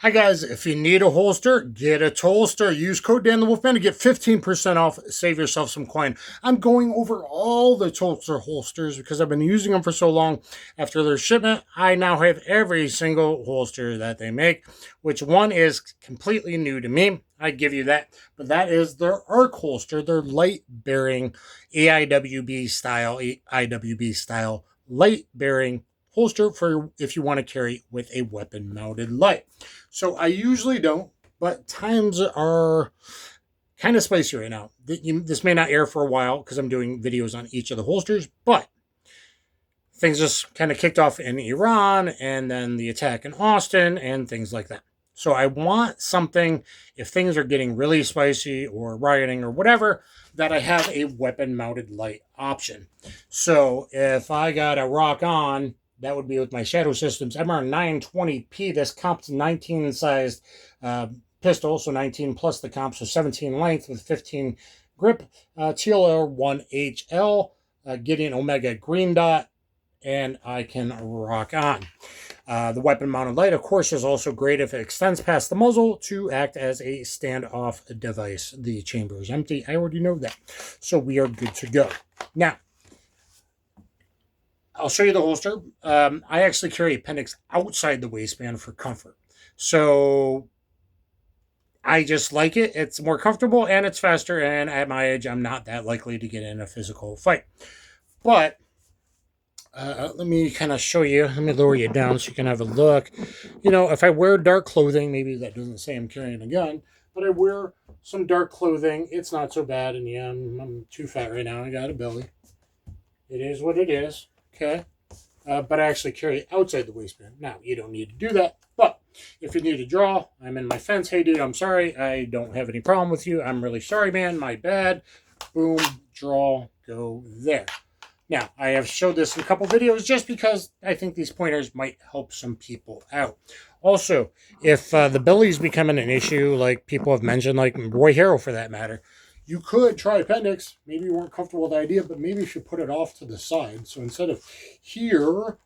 Hi guys, if you need a holster, get a Tulster. Use code DanTheWolfman to get 15% off. Save yourself some coin. I'm going over all the Tulster holsters because I've been using them for so long. After their shipment, I now have every single holster that they make, which one is completely new to me. I give you that. But that is their ARC holster, their light-bearing aiwb style light-bearing holster for if you want to carry with a weapon-mounted light. So I usually don't, but times are kind of spicy right now. This may not air for a while because I'm doing videos on each of the holsters, but things just kind of kicked off in Iran and then the attack in Austin and things like that. So I want something, if things are getting really spicy or rioting or whatever, that I have a weapon-mounted light option. So if I got a rock on, that would be with my Shadow Systems MR920p. This comp's 19 sized pistol, so 19 plus the comp, so 17 length with 15 grip. TLR1HL, Gideon Omega green dot, and I can rock on. The weapon-mounted light, of course, is also great if it extends past the muzzle to act as a standoff device. The chamber is empty. I already know that. So we are good to go. Now, I'll show you the holster. I actually carry appendix outside the waistband for comfort. So I just like it. It's more comfortable and it's faster. And at my age, I'm not that likely to get in a physical fight. But let me kind of show you. Let me lower you down so you can have a look. You know, if I wear dark clothing, maybe that doesn't say I'm carrying a gun, but I wear some dark clothing. It's not so bad. And yeah, I'm too fat right now. I got a belly. It is what it is. Okay. But I actually carry outside the waistband. Now, you don't need to do that. But if you need to draw, I'm in my fence. Hey, dude, I'm sorry. I don't have any problem with you. I'm really sorry, man. My bad. Boom. Draw. Go there. Now, I have showed this in a couple videos just because I think these pointers might help some people out. Also, if the belly's becoming an issue, like people have mentioned, like Roy Harrow for that matter, you could try appendix. Maybe you weren't comfortable with the idea, but maybe you should put it off to the side. So instead of here,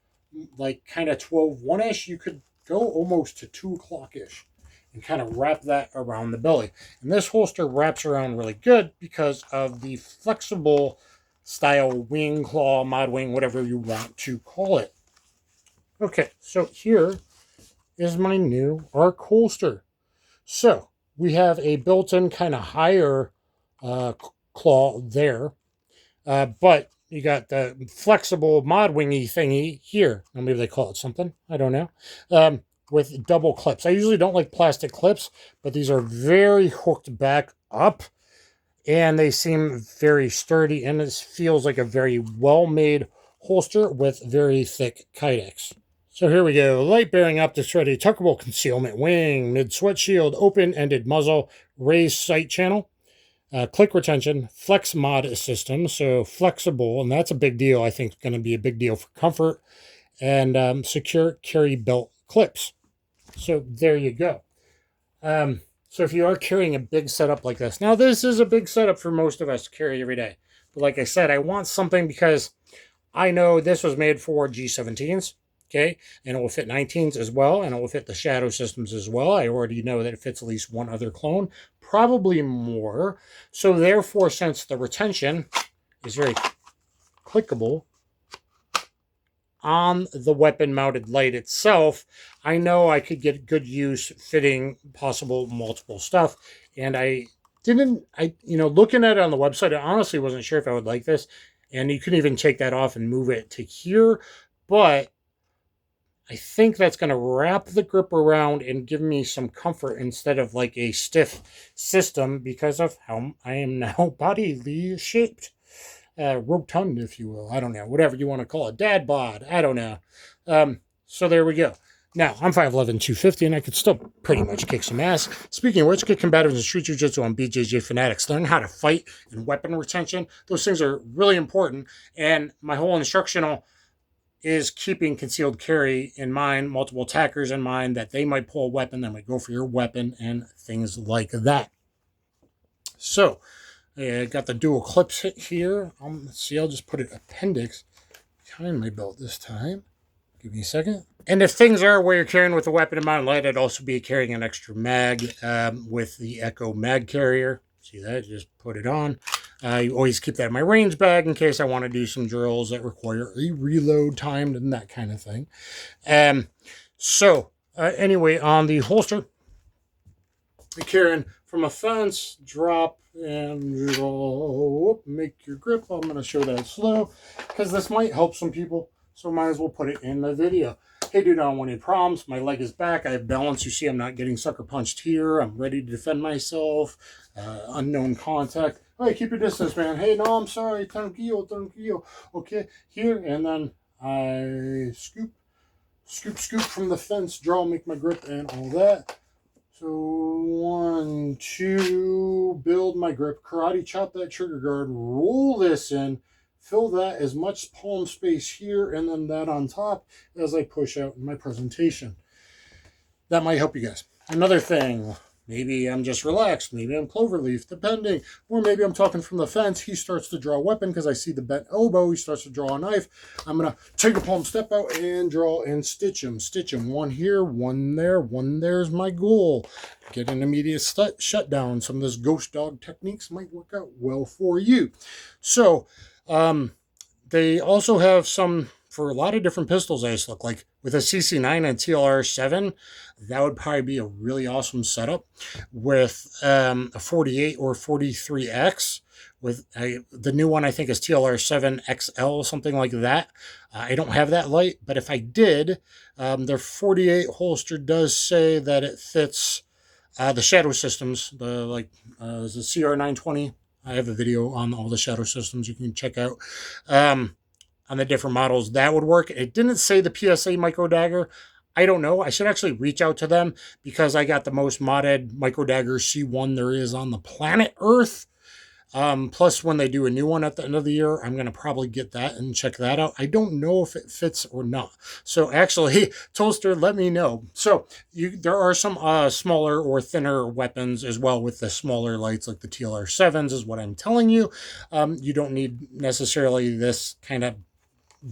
like kind of 12-1-ish, you could go almost to 2 o'clock-ish and kind of wrap that around the belly. And this holster wraps around really good because of the flexible style wing, claw, mod wing, whatever you want to call it. Okay, so here is my new ARC holster. So we have a built-in kind of higher claw there, but you got the flexible mod wingy thingy here. Or maybe they call it something. I don't know. With double clips. I usually don't like plastic clips, but these are very hooked back up. And they seem very sturdy, and this feels like a very well-made holster with very thick kydex. So here we go. Light-bearing optic ready, tuckable concealment, wing, mid-sweat shield, open-ended muzzle, raised sight channel, click retention, flex mod system, so flexible, and that's a big deal. I think it's going to be a big deal for comfort, and secure carry belt clips. So there you go. So if you are carrying a big setup like this, now this is a big setup for most of us to carry every day. But like I said, I want something because I know this was made for G17s, okay? And it will fit 19s as well, and it will fit the Shadow Systems as well. I already know that it fits at least one other clone, probably more. So therefore, since the retention is very clickable on the weapon-mounted light itself, I know I could get good use fitting possible multiple stuff. And looking at it on the website, I honestly wasn't sure if I would like this. And you couldn't even take that off and move it to here. But I think that's going to wrap the grip around and give me some comfort instead of like a stiff system because of how I am now bodily shaped. Rotund, if you will. I don't know. Whatever you want to call it. Dad bod. I don't know. So there we go. Now, I'm 5'11", 250, and I could still pretty much kick some ass. Speaking of which, get combatives and street jiu-jitsu on BJJ Fanatics. Learn how to fight and weapon retention. Those things are really important. And my whole instructional is keeping concealed carry in mind, multiple attackers in mind, that they might pull a weapon, they might go for your weapon, and things like that. So, I got the dual clips here. Let's see, I'll just put an appendix behind my belt this time. Give me a second. And if things are where you're carrying with a weapon in mounted light, I'd also be carrying an extra mag with the Echo mag carrier. See that? Just put it on. You always keep that in my range bag in case I want to do some drills that require a reload time and that kind of thing. Anyway, on the holster, you're carrying from a fence, drop and draw. Make your grip. I'm going to show that slow because this might help some people. So might as well put it in the video. Hey, dude, I don't want any problems. My leg is back. I have balance. You see, I'm not getting sucker punched here. I'm ready to defend myself. Unknown contact. Hey, keep your distance, man. Hey, no, I'm sorry. Tranquilo. Okay, here. And then I scoop from the fence, draw, make my grip, and all that. So 1, 2, build my grip, karate chop that trigger guard, roll this in, fill that as much palm space here and then that on top as I push out in my presentation. That might help you guys. Another thing, maybe I'm just relaxed, maybe I'm cloverleaf, depending, or maybe I'm talking from the fence. He starts to draw a weapon because I see the bent elbow. He starts to draw a knife. I'm going to take a palm step out and draw and stitch him. One here, one there, one there's my goal. Get an immediate shutdown. Some of this ghost dog techniques might work out well for you. So, they also have some for a lot of different pistols. I just look like with a CC9 and TLR7, that would probably be a really awesome setup with a 48 or 43X. With the new one, I think is TLR7 XL, something like that. I don't have that light, but if I did, their 48 holster does say that it fits the Shadow Systems, the CR920. I have a video on all the Shadow Systems you can check out on the different models. That would work. It didn't say the PSA micro dagger. I don't know. I should actually reach out to them because I got the most modded micro dagger C1 there is on the planet Earth. Plus, when they do a new one at the end of the year, I'm going to probably get that and check that out. I don't know if it fits or not. So actually, Tulster, let me know. So there are some smaller or thinner weapons as well with the smaller lights like the TLR7s is what I'm telling you. You don't need necessarily this kind of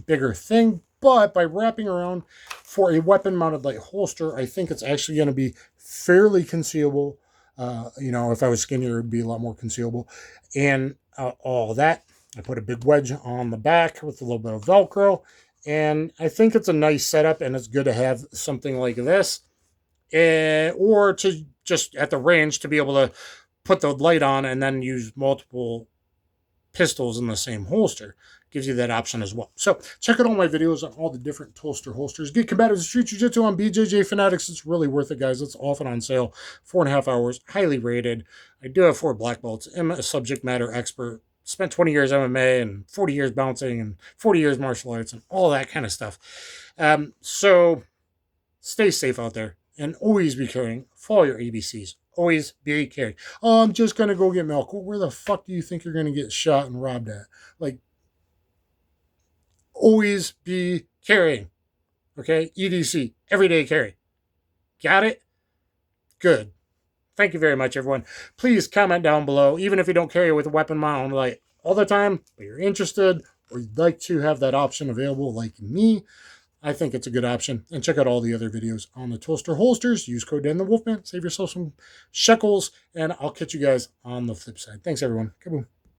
bigger thing, but by wrapping around for a weapon mounted light holster, I think it's actually going to be fairly concealable. If I was skinnier, it'd be a lot more concealable. And all that, I put a big wedge on the back with a little bit of Velcro. And I think it's a nice setup, and it's good to have something like this. Or to just at the range to be able to put the light on and then use multiple pistols in the same holster. Gives you that option as well. So check out all my videos on all the different Tulster holsters. Get Combative Street Jiu-Jitsu on BJJ Fanatics. It's really worth it, guys. It's often on sale. 4.5 hours. Highly rated. I do have 4 black belts. I'm a subject matter expert. Spent 20 years MMA and 40 years bouncing and 40 years martial arts and all that kind of stuff. So stay safe out there and always be carrying. Follow your ABCs. Always be carrying. Oh, I'm just going to go get milk. Well, where the fuck do you think you're going to get shot and robbed at? Like, always be carrying. Okay? EDC. Everyday carry. Got it? Good. Thank you very much, everyone. Please comment down below, even if you don't carry with a weapon mounted light all the time, but you're interested or you'd like to have that option available like me. I think it's a good option. And check out all the other videos on the Tulster holsters. Use code DanTheWolfman. Save yourself some shekels. And I'll catch you guys on the flip side. Thanks, everyone. Kaboom.